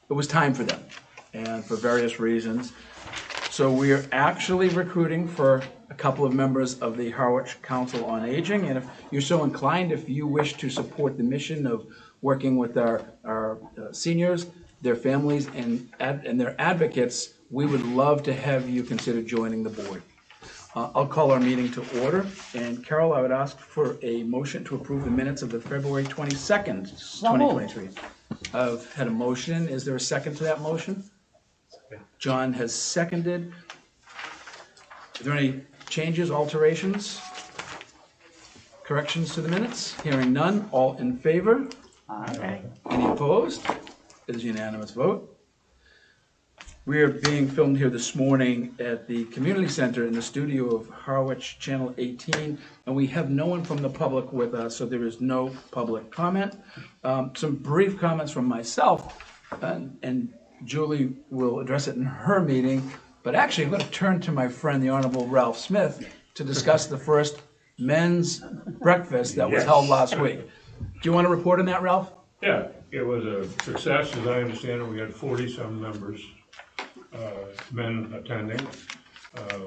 it was time for them, and for various reasons. So we are actually recruiting for a couple of members of the Harwich Council on Aging, and if you're so inclined, if you wish to support the mission of working with our seniors, their families, and their advocates, we would love to have you consider joining the board. I'll call our meeting to order, and Carol, I would ask for a motion to approve the minutes of the February 22nd, 2023. I've had a motion. Is there a second to that motion? John has seconded. Are there any changes, alterations, corrections to the minutes? Hearing none, all in favor? Aye. Any opposed? It is a unanimous vote. We are being filmed here this morning at the Community Center in the studio of Harwich Channel 18, and we have no one from the public with us, so there is no public comment. Some brief comments from myself, and Julie will address it in her meeting, but actually I'm going to turn to my friend, the Honorable Ralph Smith, to discuss the first men's breakfast that was held last week. Do you want to report on that, Ralph? Yeah, it was a success, as I understand it. We had 40-some members, men attending.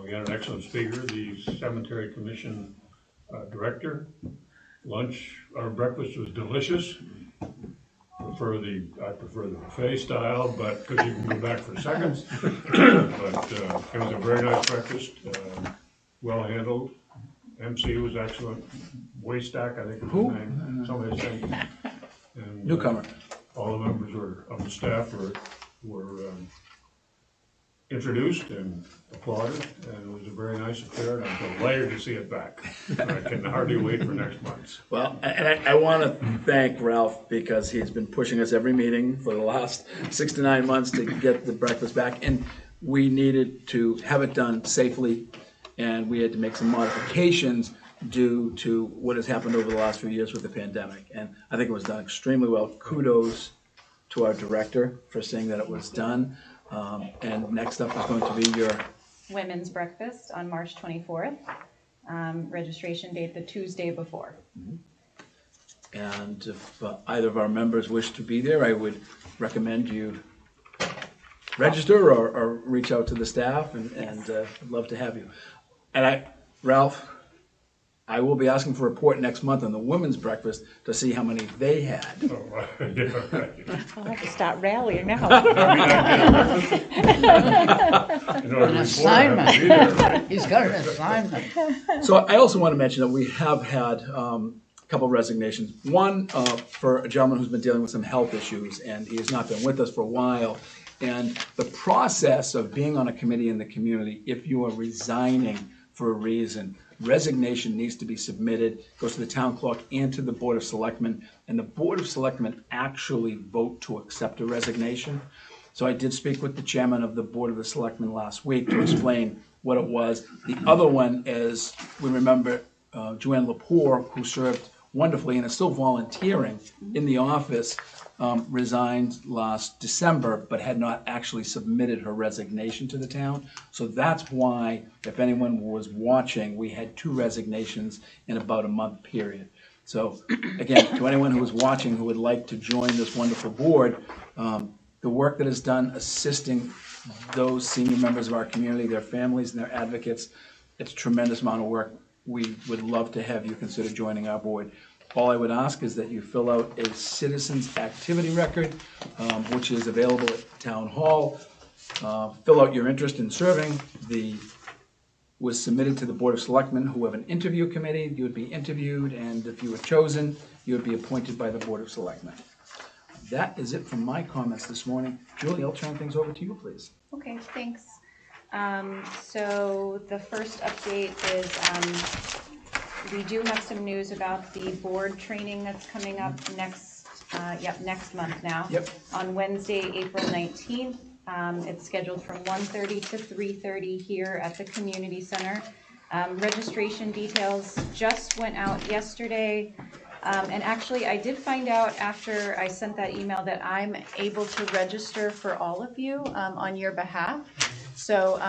We had an excellent speaker, the Cemetery Commission director. Lunch, our breakfast was delicious. I prefer the buffet style, but because you can go back for seconds. But it was a very nice breakfast, well handled. MC was excellent. Waystack, I think was his name. Somebody's name. And, Newcomer. All the members of the staff were introduced and applauded, and it was a very nice affair, and I'm delighted to see it back. I can hardly wait for next month. Well, and I want to thank Ralph because he's been pushing us every meeting for the last 6 to 9 months to get the breakfast back, and we needed to have it done safely, and we had to make some modifications due to what has happened over the last few years with the pandemic, and I think it was done extremely well. Kudos to our director for saying that it was done. And next up is going to be your Women's breakfast on March 24th. Registration date the Tuesday before. And if either of our members wish to be there, I would recommend you register or reach out to the staff, and I'd love to have you. And Ralph, I will be asking for a report next month on the women's breakfast to see how many they had. Oh, yeah, right. I'll have to start rallying now. An assignment. Right? He's got an assignment. So I also want to mention that we have had a couple of resignations. One for a gentleman who's been dealing with some health issues, and he has not been with us for a while. And the process of being on a committee in the community, if you are resigning for a reason, resignation needs to be submitted, goes to the town clerk and to the Board of Selectmen, and the Board of Selectmen actually vote to accept a resignation. So I did speak with the chairman of the Board of the Selectmen last week to explain what it was. The other one is, we remember Joanne Lepore, who served wonderfully and is still volunteering in the office, resigned last December, but had not actually submitted her resignation to the town. So that's why, if anyone was watching, we had 2 resignations in about a month period. So again, to anyone who is watching who would like to join this wonderful board, the work that is done assisting those senior members of our community, their families and their advocates, it's a tremendous amount of work. We would love to have you consider joining our board. All I would ask is that you fill out a citizens activity record, which is available at Town Hall. Fill out your interest in serving. Was submitted to the Board of Selectmen, who have an interview committee. You would be interviewed, and if you were chosen, you would be appointed by the Board of Selectmen. That is it from my comments this morning. Julie, I'll turn things over to you, please. Okay, thanks. So the first update is we do have some news about the board training that's coming up next month now. Yep. On Wednesday, April 19th. It's scheduled from 1:30 to 3:30 here at the community center. Registration details just went out yesterday. And actually, I did find out after I sent that email that I'm able to register for all of you on your behalf. So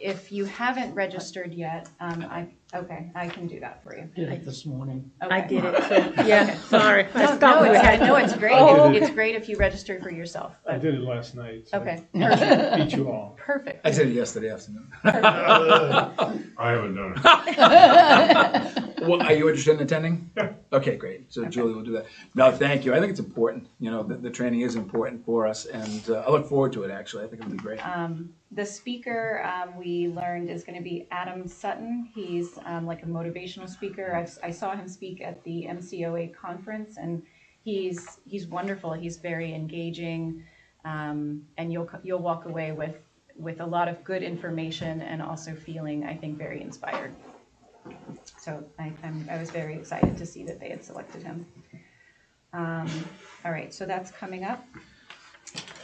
if you haven't registered yet, I Okay, I can do that for you. Did it this morning. I Okay. did it, so, yeah, sorry. I No, thought we had- no, it's great. Oh, It's great if you register for yourself. I But, did it last night. So okay, I beat you all. perfect. I did it yesterday afternoon. I haven't done it. Well, are you interested in attending? Yeah. Okay, great. So Julie will do that. No, thank you. I think it's important. You know, the training is important for us, and I look forward to it, actually. I think it'll be great. The speaker we learned is going to be Adam Sutton. He's like a motivational speaker. I saw him speak at the MCOA conference, and he's wonderful. He's very engaging, and you'll walk away with a lot of good information and also feeling, I think, very inspired. So I was very excited to see that they had selected him. All right, so that's coming up.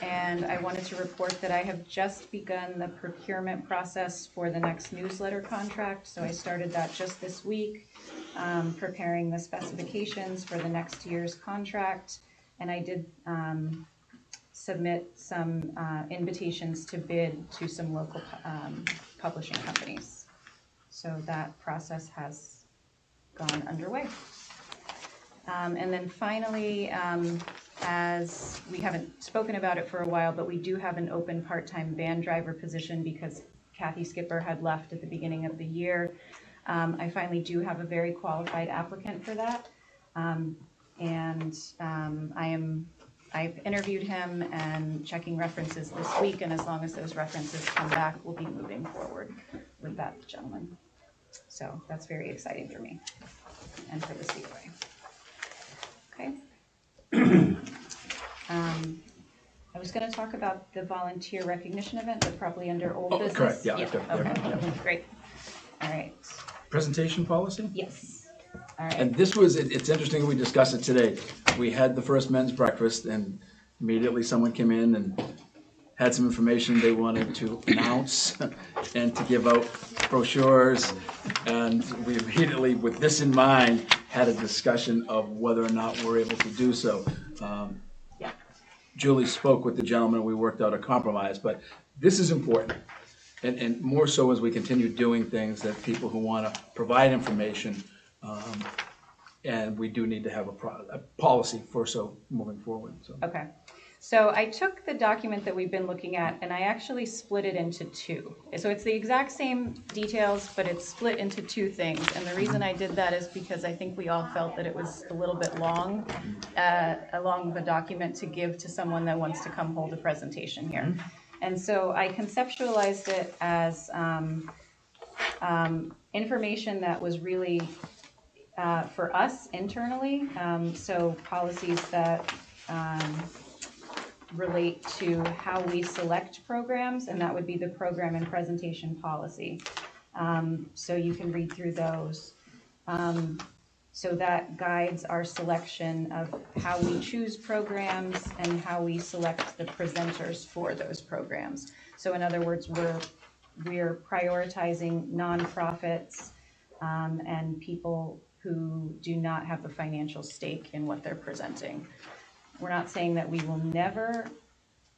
And I wanted to report that I have just begun the procurement process for the next newsletter contract. So I started that just this week, preparing the specifications for the next year's contract. And I did submit some invitations to bid to some local publishing companies. So that process has gone underway. And then finally, as we haven't spoken about it for a while, but we do have an open part-time van driver position because Kathy Skipper had left at the beginning of the year. I finally do have a very qualified applicant for that. I've interviewed him and checking references this week, and as long as those references come back, we'll be moving forward with that gentleman. So that's very exciting for me and for the COA. Okay. I was going to talk about the volunteer recognition event, but probably under old Oh, business. correct, yeah, Okay, yeah. great. All right, Presentation policy? yes. All right, And this was, it's interesting, we discussed it today. We had the first men's breakfast, and immediately someone came in and had some information they wanted to announce and to give out brochures. And we immediately, with this in mind, had a discussion of whether or not we're able to do so. yeah, Julie spoke with the gentleman, we worked out a compromise, but this is important. And more so as we continue doing things that people who want to provide information, and we do need to have a policy for so moving forward, so. okay. So I took the document that we've been looking at and I actually split it into two. So it's the exact same details, but it's split into two things. And the reason I did that is because I think we all felt that it was a little bit long of a document to give to someone that wants to come hold a presentation here. And so I conceptualized it as information that was really for us internally. So policies that relate to how we select programs, and that would be the program and presentation policy. So you can read through those. So that guides our selection of how we choose programs and how we select the presenters for those programs. So in other words, we're prioritizing nonprofits and people who do not have a financial stake in what they're presenting. We're not saying that we will never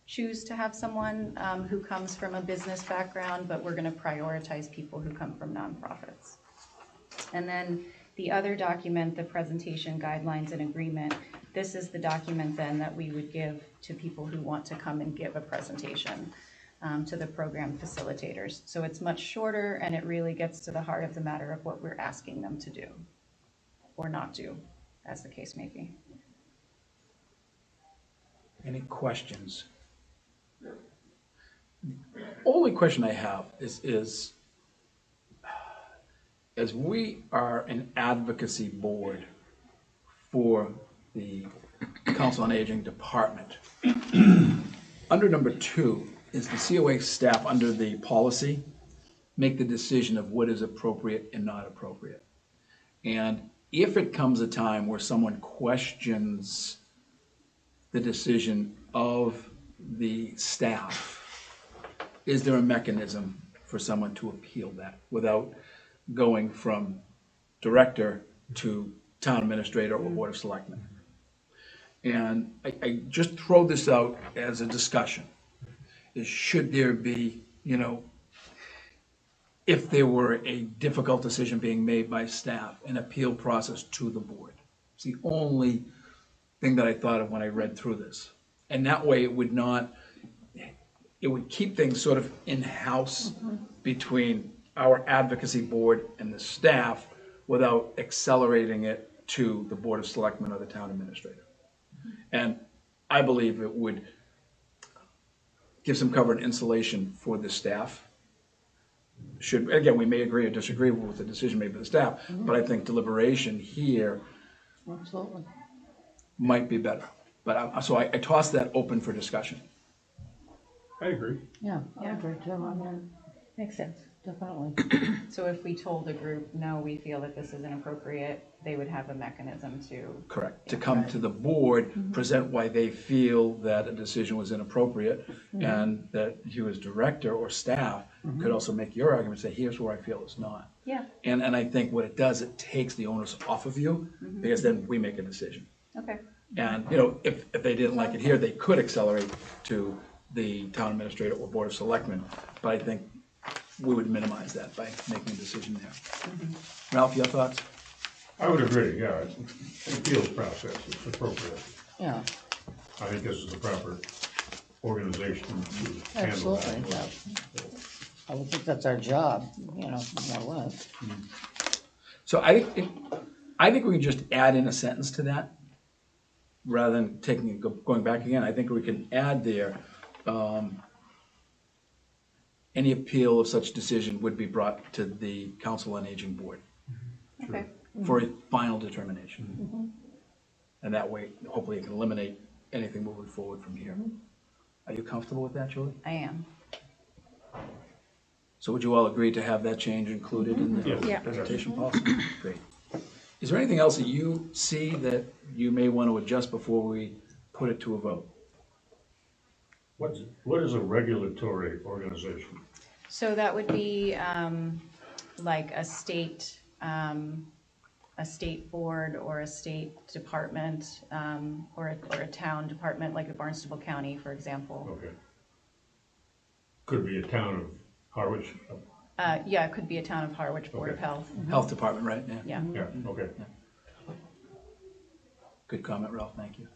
choose to have someone who comes from a business background, but we're going to prioritize people who come from nonprofits. And then the other document, the presentation guidelines and agreement, this is the document then that we would give to people who want to come and give a presentation to the program facilitators. So it's much shorter and it really gets to the heart of the matter of what we're asking them to do or not do, as the case may be. Any questions? Only question I have is as we are an advocacy board for the Council on Aging Department, under number 2, is the COA staff under the policy make the decision of what is appropriate and not appropriate. And if it comes a time where someone questions the decision of the staff, is there a mechanism for someone to appeal that without going from director to town administrator or board of selectmen? And I just throw this out as a discussion, is should there be, if there were a difficult decision being made by staff, an appeal process to the board. It's the only thing that I thought of when I read through this. And that way it would not, it would keep things sort of in-house between our advocacy board and the staff without accelerating it to the Board of Selectmen or the town administrator. And I believe it would give some cover and insulation for the staff. Should, again, we may agree or disagree with the decision made by the staff, but I think deliberation here Absolutely. might be better. But so I tossed that open for discussion. I agree. Yeah, I agree too. I mean, makes sense, definitely. So if we told a group, no, we feel that this is inappropriate, they would have a mechanism to. Correct. To come to the board, present why they feel that a decision was inappropriate, and that you as director or staff could also make your argument, say, here's where I feel it's not. Yeah, And I think what it does, it takes the onus off of you, because then we make a decision. okay, And, you know, if they didn't like it here, they could accelerate to the town administrator or board of selectmen. But I think we would minimize that by making a decision there. Ralph, your thoughts? I would agree, yeah, an appeals process is appropriate. Yeah, I think this is the proper organization to handle that. absolutely, yeah. I would think that's our job, you know, more or less. So I think we can just add in a sentence to that, rather than going back again. I think we can add there, any appeal of such decision would be brought to the Council on Aging Board okay. for a final determination. And that way, hopefully it can eliminate anything moving forward from here. Are you comfortable with that, Julie? I am. So would you all agree to have that change included in the Yes. Yeah. presentation policy? Great. Is there anything else that you see that you may want to adjust before we put it to a vote? What is a regulatory organization? So that would be like a state board or a state department, or a town department, like the Barnstable County, for example. Okay. Could be a town of Harwich? Yeah, it could be a town of Harwich Board of Okay. Health. Health Department, right? Yeah. Yeah, okay. Good comment, Ralph, thank you.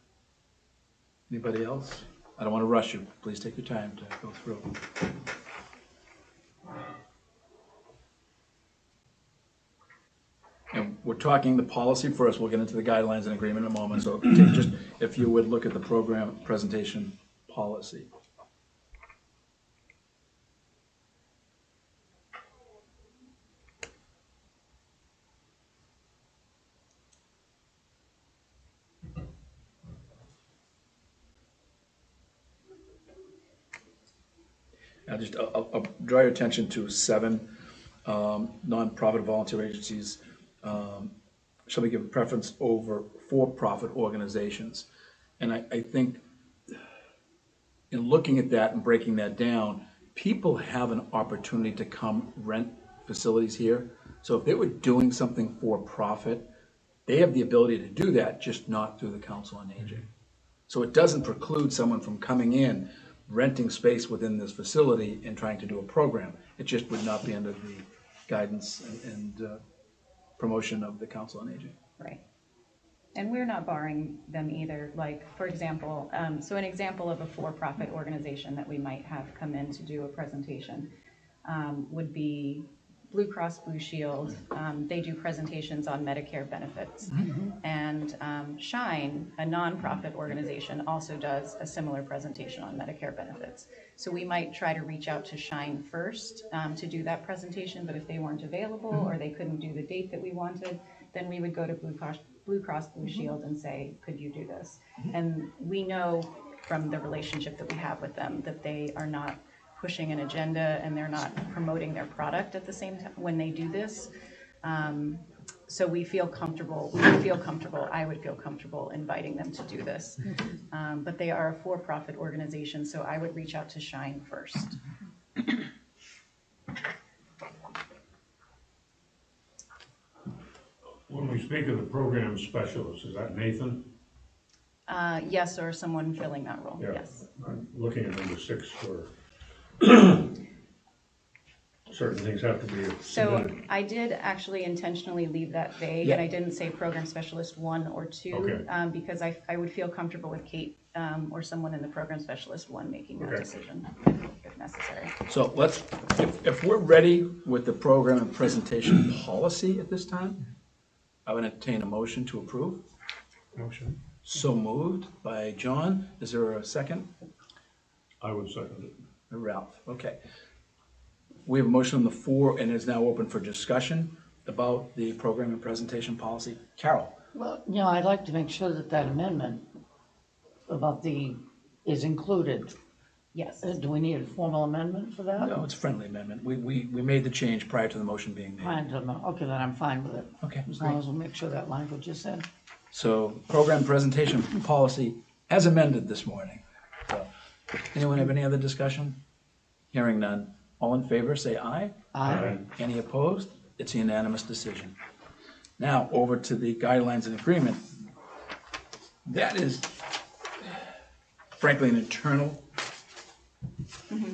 Anybody else? I don't want to rush you. Please take your time to go through. And we're talking the policy first. We'll get into the guidelines and agreement in a moment. So just, if you would look at the program presentation policy. Now, just, I'll draw your attention to 7, nonprofit volunteer agencies shall be given preference over for-profit organizations. And I think in looking at that and breaking that down, people have an opportunity to come rent facilities here. So if they were doing something for profit, they have the ability to do that, just not through the Council on Aging. So it doesn't preclude someone from coming in, renting space within this facility and trying to do a program. It just would not be under the guidance and promotion of the Council on Aging. Right. And we're not barring them either. Like, for example, so an example of a for-profit organization that we might have come in to do a presentation would be Blue Cross Blue Shield. They do presentations on Medicare benefits. And Shine, a nonprofit organization, also does a similar presentation on Medicare benefits. So we might try to reach out to Shine first to do that presentation, but if they weren't available or they couldn't do the date that we wanted, then we would go to Blue Cross Blue Shield and say, could you do this? And we know from the relationship that we have with them that they are not pushing an agenda and they're not promoting their product at the same time when they do this. So we feel comfortable, I would feel comfortable inviting them to do this. But they are a for-profit organization, so I would reach out to Shine first. When we speak of the program specialist, is that Nathan? Yes, or someone filling that role, Yeah. yes. I'm looking at number 6 for certain things have to be So submitted. I did actually intentionally leave that vague, and I didn't say program specialist 1 or 2, Okay. because I would feel comfortable with Kate or someone in the program specialist 1 making that Okay. decision if necessary. So let's, if we're ready with the program and presentation policy at this time, I would entertain a motion to approve. Motion. So moved by John. Is there a second? I would second it. Ralph, okay. We have a motion on the floor and is now open for discussion about the program and presentation policy. Carol? Well, you know, I'd like to make sure that that amendment about is included. Yes. Do we need a formal amendment for that? No, it's a friendly amendment. We made the change prior to the motion being made. Fine, okay, then I'm fine with it. Okay, As long great. as we make sure that language is in. So program presentation policy as amended this morning. So, anyone have any other discussion? Hearing none. All in favor, say aye. Aye. Any opposed? It's a unanimous decision. Now, over to the guidelines and agreement. That is frankly an internal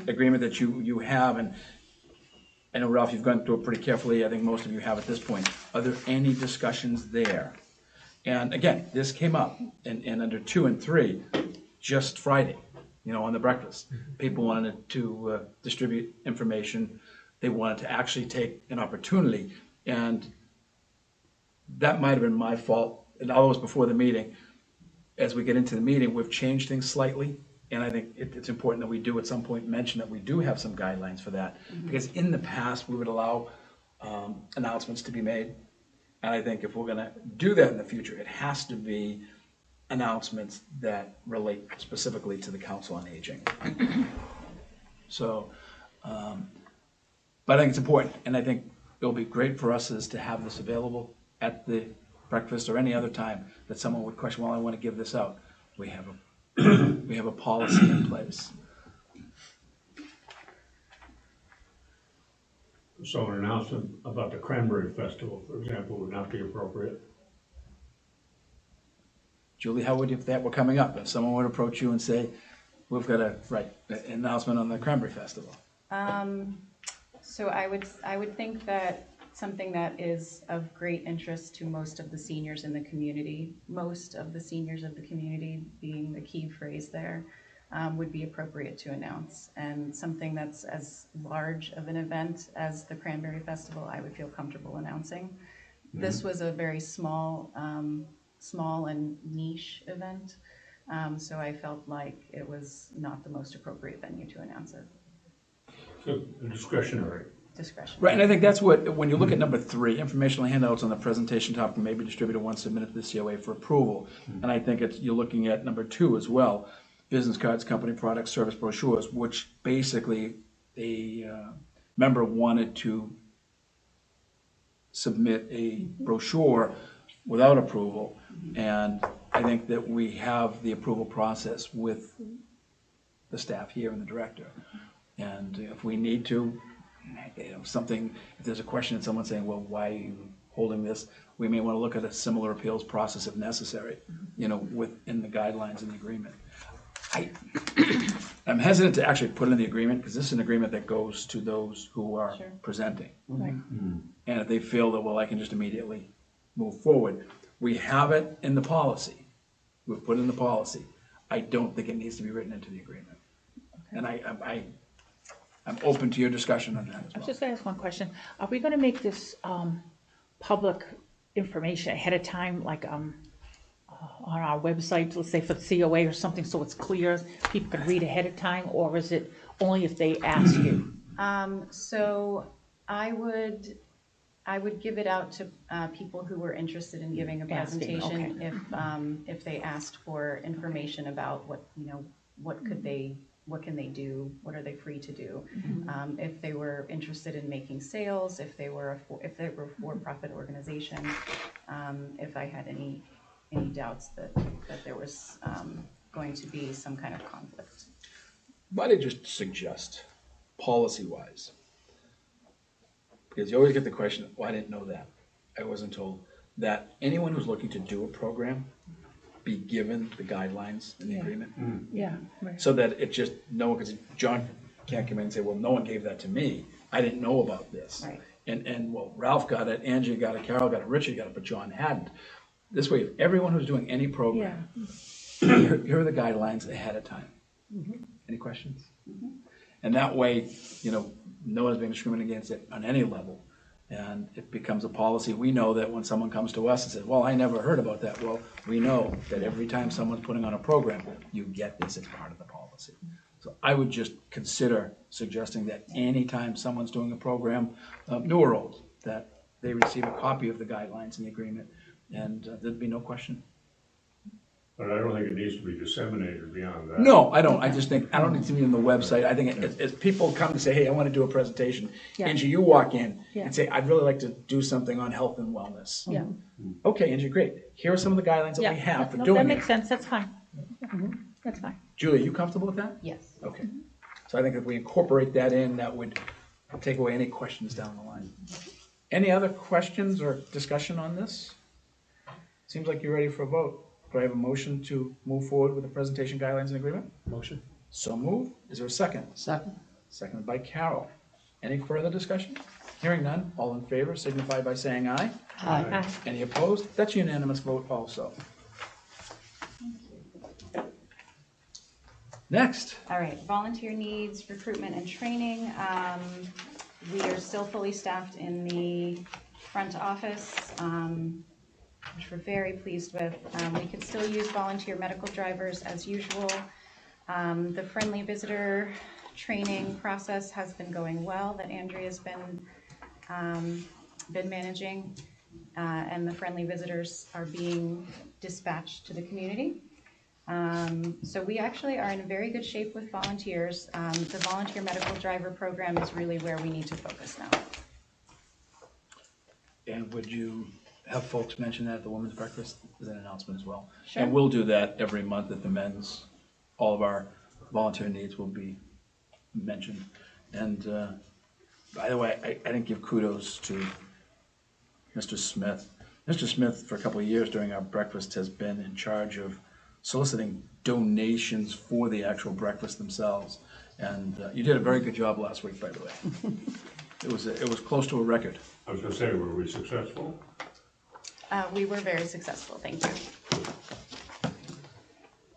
agreement that you have, and I know, Ralph, you've gone through it pretty carefully. I think most of you have at this point. Are there any discussions there? And again, this came up in under 2 and 3 just Friday, on the breakfast. People wanted to distribute information. They wanted to actually take an opportunity. And that might have been my fault. And all was before the meeting. As we get into the meeting, we've changed things slightly. And I think it's important that we do at some point mention that we do have some guidelines for that. Because in the past, we would allow announcements to be made. And I think if we're gonna do that in the future, it has to be announcements that relate specifically to the Council on Aging. So, but I think it's important, and I think it'll be great for us is to have this available at the breakfast or any other time that someone would question, well, I want to give this out. We have a policy in place. So an announcement about the Cranberry Festival, for example, would not be appropriate. Julie, how would you, if that were coming up, if someone would approach you and say, we've got an announcement on the Cranberry Festival? So I would think that something that is of great interest to most of the seniors in the community, most of the seniors of the community being the key phrase there, would be appropriate to announce. And something that's as large of an event as the Cranberry Festival, I would feel comfortable announcing. This was a very small and niche event, so I felt like it was not the most appropriate venue to announce it. So discretionary. Discretion. Right, and I think that's what, when you look at number 3, informational handouts on the presentation topic may be distributed once submitted to the COA for approval. And I think you're looking at number 2 as well, business cards, company products, service brochures, which basically a member wanted to submit a brochure without approval. And I think that we have the approval process with the staff here and the director. And if we need to, something, if there's a question and someone's saying, well, why are you holding this? We may want to look at a similar appeals process if necessary, within the guidelines in the agreement. I'm hesitant to actually put it in the agreement because this is an agreement that goes to those who are Sure. presenting. Right. And if they feel that, well, I can just immediately move forward. We have it in the policy. We've put it in the policy. I don't think it needs to be written into the agreement. And I'm open to your discussion on that as I was well. just gonna ask one question. Are we gonna make this public information ahead of time, like on our website, let's say for the COA or something, so it's clear, people can read ahead of time, or is it only if they ask you? So I would give it out to people who were interested in giving a Asking, presentation if they asked for information about what can they do, what are they free to do. If they were interested in making sales, if they were a for-profit organization, if I had any doubts that there was going to be some kind of conflict. Might I just suggest, policy-wise, because you always get the question, well, I didn't know that. I wasn't told that anyone who's looking to do a program be given the guidelines in the agreement. Yeah, right. So that it just, no one can say, John can't come in and say, well, no one gave that to me. I didn't know about this. Right. And well, Ralph got it, Angie got it, Carol got it, Richard got it, but John hadn't. This way, if everyone who's doing any program, here are the guidelines ahead of time. Any questions? And that way, no one's being discriminated against it on any level. And it becomes a policy. We know that when someone comes to us and says, well, I never heard about that. Well, we know that every time someone's putting on a program, you get this as part of the policy. So I would just consider suggesting that anytime someone's doing a program, new or old, that they receive a copy of the guidelines and the agreement, and there'd be no question. But I don't think it needs to be disseminated beyond that. No, I don't. I just think, I don't need to be on the website. I think as people come to say, hey, I want to do a presentation, Yeah. Angie, you walk in Yeah. and say, I'd really like to do something on health and wellness. Yeah. Okay, Angie, great. Here are some of the guidelines that Yeah. we have for No, doing that it. makes sense, that's fine. That's fine. Julie, you comfortable with that? Yes. Okay. So I think if we incorporate that in, that would take away any questions down the line. Any other questions or discussion on this? Seems like you're ready for a vote. Do I have a motion to move forward with the presentation guidelines and agreement? Motion? So moved. Is there a second? Second? Seconded by Carol. Any further discussion? Hearing none, all in favor signify by saying aye. Aye. Any opposed? That's a unanimous vote also. Next, All right, volunteer needs, recruitment and training. We are still fully staffed in the front office, which we're very pleased with. We could still use volunteer medical drivers as usual. The friendly visitor training process has been going well, that Andrea's been managing. And the friendly visitors are being dispatched to the community. So we actually are in very good shape with volunteers. The volunteer medical driver program is really where we need to focus now. and would you have folks mention that at the women's breakfast as an announcement as well? Sure. And we'll do that every month at the men's. All of our volunteer needs will be mentioned. And by the way, I didn't give kudos to Mr. Smith. Mr. Smith, for a couple of years during our breakfast, has been in charge of soliciting donations for the actual breakfast themselves. And you did a very good job last week, by the way. It was close to a record. I was gonna say, were we successful? We were very successful, thank you.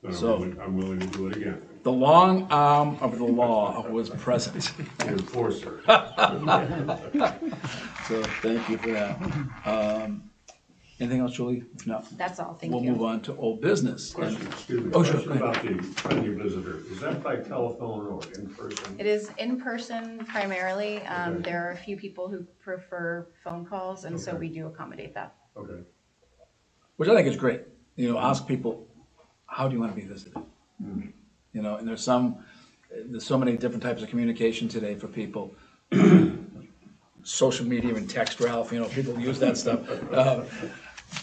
Then So- I'm willing to do it again. The long arm of the law was present. The enforcer. So thank you for that. Anything else, Julie? If not, That's all, thank we'll move you. on to old business. And- Question, excuse me, Oh, sure, question go about the friendly visitor. Is that by telephone or in person? It is in person primarily. Okay. There are a few people who prefer phone calls, and so Okay. we do accommodate that. Okay. Which I think is great. Ask people, how do you want to be visited? And there's so many different types of communication today for people. Social media and text, Ralph, people use that stuff.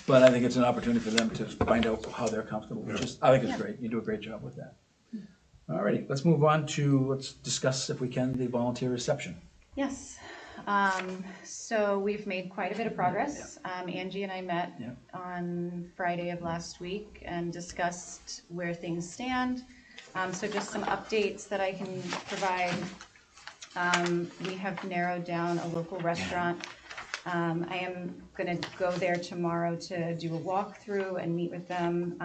But I think it's an opportunity for them to find out how they're comfortable, I think it's great. You do a great job with that. All righty, let's discuss, if we can, the volunteer reception. Yes, so we've made quite a bit of progress. Angie and I met Yeah. on Friday of last week and discussed where things stand. So just some updates that I can provide. We have narrowed down a local restaurant. I am gonna go there tomorrow to do a walkthrough and meet with them,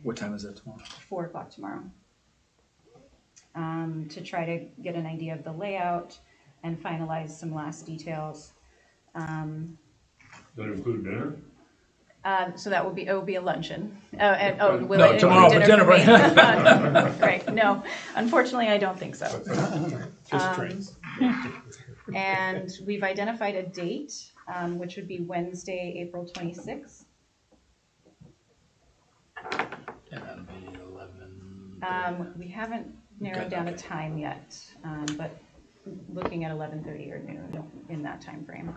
What time is it tomorrow? 4 o'clock tomorrow. To try to get an idea of the layout and finalize some last details. Does that include dinner? So that will be, it will be a luncheon. Will No, it include tomorrow for dinner, for me? Right, no, unfortunately, I don't think so. Just drinks. And we've identified a date, which would be Wednesday, April 26th. And that'll be 11. We haven't narrowed Okay, down a okay. time yet, but looking at 11:30 or noon in that time frame.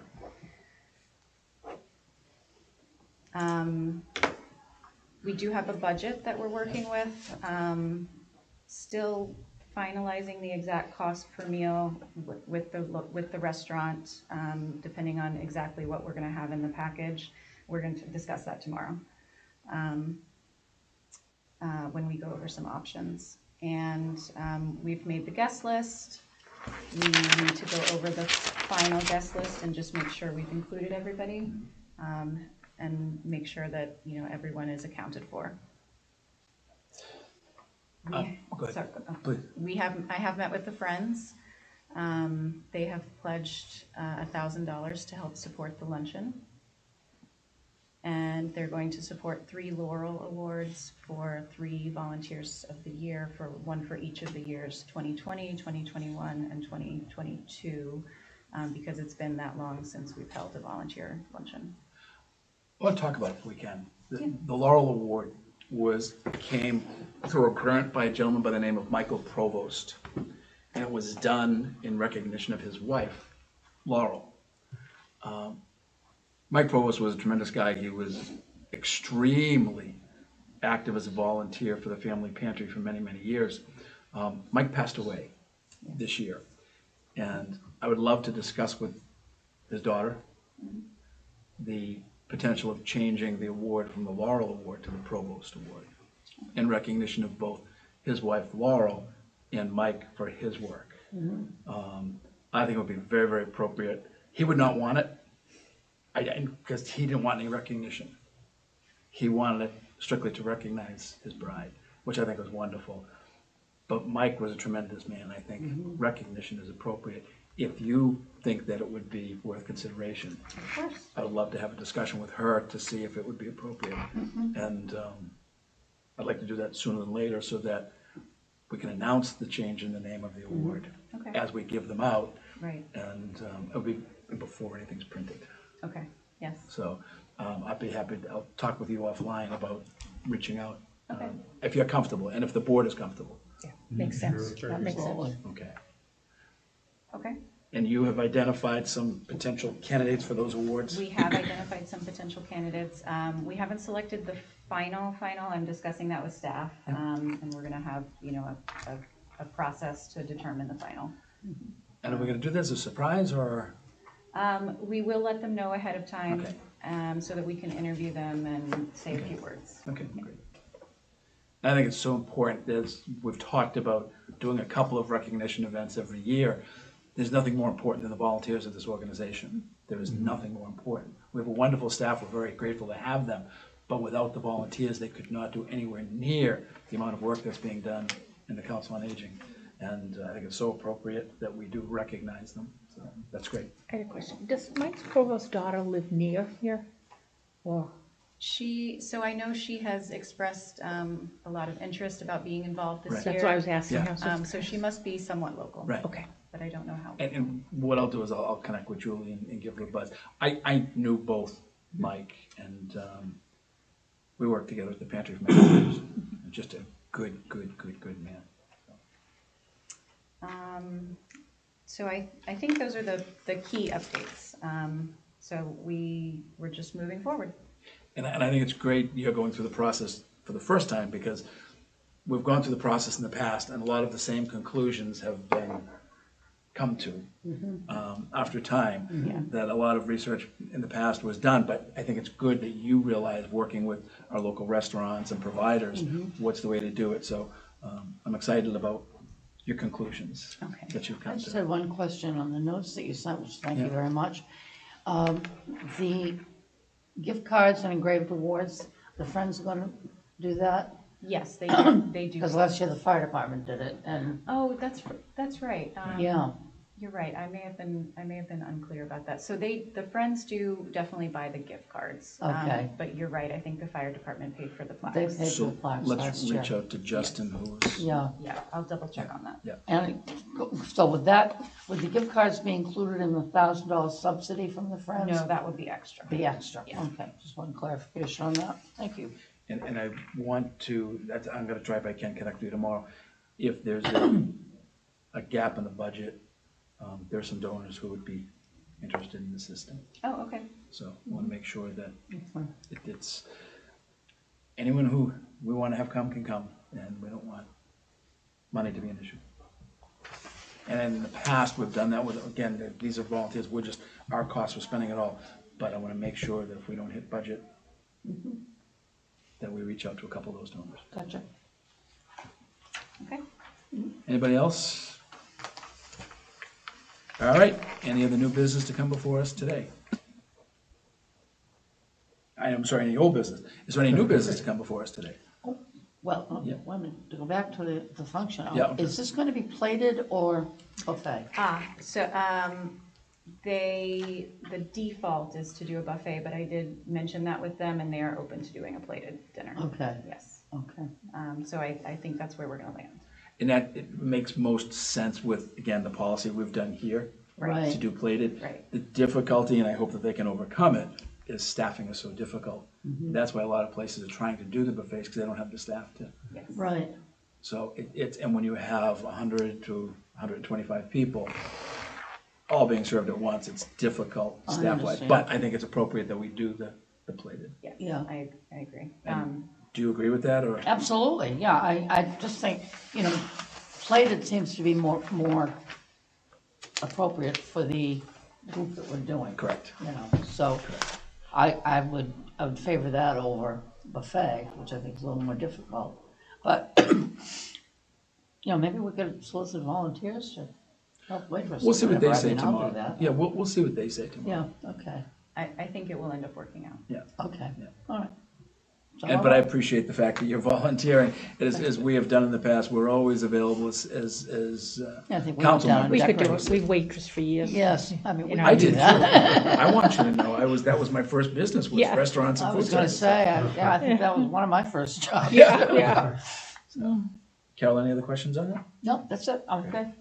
We do have a budget that we're working with, still finalizing the exact cost per meal with the restaurant, depending on exactly what we're gonna have in the package. We're going to discuss that tomorrow, when we go over some options. And we've made the guest list. we need to go over the final guest list and just make sure we've included everybody, and make sure that, you know, everyone is accounted for. Go ahead. Sorry, Please. I have met with the Friends. They have pledged $1,000 to help support the luncheon. And they're going to support 3 Laurel Awards for 3 Volunteers of the Year, for one for each of the years, 2020, 2021, and 2022, because it's been that long since we've held a volunteer luncheon. I want to talk about it if we can. The Laurel Award came through a grant by a gentleman by the name of Michael Provost. And it was done in recognition of his wife, Laurel. Mike Provost was a tremendous guy. He was extremely active as a volunteer for the family pantry for many, many years. Mike passed away this year. And I would love to discuss with his daughter the potential of changing the award from the Laurel Award to the Provost Award in recognition of both his wife, Laurel, and Mike for his work. I think it would be very, very appropriate. He would not want it, because he didn't want any recognition. He wanted it strictly to recognize his bride, which I think was wonderful. But Mike was a tremendous man. I think recognition is appropriate. If you think that it would be worth consideration, Of course. I would love to have a discussion with her to see if it would be appropriate. And I'd like to do that sooner than later so that we can announce the change in the name of the award Okay. as we give them out. Right, And it'll be before anything's printed. okay, yes. So I'd be happy, I'll talk with you offline about reaching out. Okay. If you're comfortable and if the board is comfortable. Yeah, makes sense. Sure. That makes sense. Absolutely. Okay. Okay. And you have identified some potential candidates for those awards? We have identified some potential candidates. We haven't selected the final. I'm discussing that with staff. And we're gonna have, you know, a process to determine the final. And are we gonna do this as a surprise or? We will let them know ahead of time, Okay. so that we can interview them and say a few words. Okay, great. I think it's so important, we've talked about doing a couple of recognition events every year. There's nothing more important than the volunteers of this organization. There is nothing more important. We have a wonderful staff, we're very grateful to have them, but without the volunteers, they could not do anywhere near the amount of work that's being done in the Council on Aging. And I think it's so appropriate that we do recognize them, so that's great. I had a question. Does Mike's Provost's daughter live near here? Or, So I know she has expressed a lot of interest about being involved this Right. year. that's why I was asking Yeah. her. So she must be somewhat local. Right. Okay. But I don't know how. And what I'll do is I'll connect with Julie and give her a buzz. I knew both Mike and we worked together at the pantry for many years. Just a good man. So I think those are the key updates. So we're just moving forward. And I think it's great you're going through the process for the first time because we've gone through the process in the past and a lot of the same conclusions have been come to after time, that a lot of research in the past was done, but I think it's good that you realize working with our local restaurants and providers, what's the way to do it. So I'm excited about your conclusions Okay. that you've I come just to. had one question on the notes that you sent, which thank you Yeah. very much. The gift cards and engraved awards, the Friends are gonna do that? Yes, they do. They do. Because last year the fire department did it, and, Oh, that's right. yeah, You're right. I may have been unclear about that. So the Friends do definitely buy the gift cards. Okay. But you're right. I think the fire department paid for the they plaques. paid for So the plaques last let's year. reach out to Justin, who's, Yeah, Yeah, I'll double check on that. and so would the gift cards be included in the $1,000 subsidy from the Friends? No, that would be extra. Be extra, Yeah. okay, just one clarification on that, thank you. and I want to, I'm gonna try if I can connect with you tomorrow. If there's a gap in the budget, there's some donors who would be interested in the system. Oh, okay. So I want to make sure that fine. it's, anyone who we want to have come can come, and we don't want money to be an issue. And in the past, we've done that with, again, these are volunteers, we're just, our costs, we're spending it all. But I want to make sure that if we don't hit budget, that we reach out to a couple of those donors. Gotcha. Okay. Anybody else? All right, any other new business to come before us today? I'm sorry, any old business? Is there any new business to come before us today? Well, Yeah. wait a minute, to go back to the function, Yeah. is this gonna be plated or buffet? The default is to do a buffet, but I did mention that with them, and they are open to doing a plated dinner. Okay, Yes, okay. so I think that's where we're gonna land. And that, it makes most sense with, again, the policy we've done here to Right, do plated. Right. The difficulty, and I hope that they can overcome it, is staffing is so difficult. Mm-hmm. That's why a lot of places are trying to do the buffets, because they don't have the staff to. Yes. right. So it's, and when you have 100 to 125 people all being served at once, it's difficult I staff-wise. understand. But I think it's appropriate that we do the plated. Yes, Yeah. I agree. And do you agree with that, or? Absolutely, yeah, I just think, plated seems to be more appropriate for the group that we're doing. Correct. So I would favor that over buffet, which I think is a little more difficult. But, maybe we could solicit volunteers to help waitresses. We'll see what they whatever. I say mean, I'll do tomorrow. that. Yeah, we'll see what they say tomorrow. Yeah, okay, I think it will end up working out. Yeah. okay, Yeah. all right. So And, all but I right. appreciate the fact that you're volunteering, as we have done in the past, we're always available as Yeah, I think we council went down members. We could do decorating. it, we waitress for years. Yes, I mean, we You know, I can do did too. that. I want you to know, that was my first business, was Yeah. restaurants and I food was gonna service. say, I think that was one of my first jobs. Yeah, yeah. Carol, any other questions on that? No, that's it, I'm okay.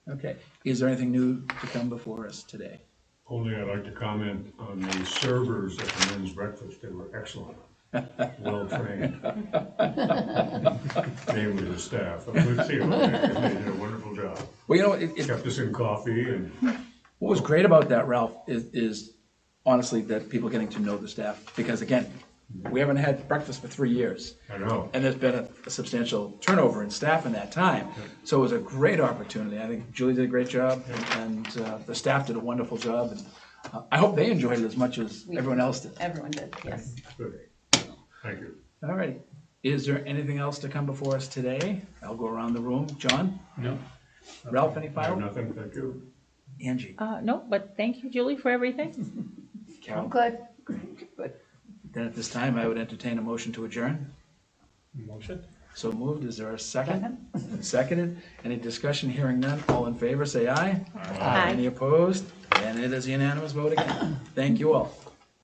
Okay. Is there anything new to come before us today? Only I'd like to comment on the servers at the men's breakfast. They were excellent, well-trained. Namely the staff. They did a wonderful job. Well, Kept us in coffee and what was great about that, Ralph, is honestly that people getting to know the staff. Because again, we haven't had breakfast for 3 years. I know. And there's been a substantial turnover in staff in that time. So it was a great opportunity. I think Julie did a great job, and the staff did a wonderful job. And I hope they enjoyed it as much as everyone else did. Everyone did, yes. Good. Thank you. All right. Is there anything else to come before us today? I'll go around the room. John? No. Ralph, any I have final? nothing, thank you. Angie? No, but thank you, Julie, for everything. I'm Carol? good. Then at this time, I would entertain a motion to adjourn. Motion? So moved. Is there a second? Seconded. Any discussion? Hearing none. All in favor, say aye. Aye. Any opposed? And it is a unanimous vote again. Thank you all.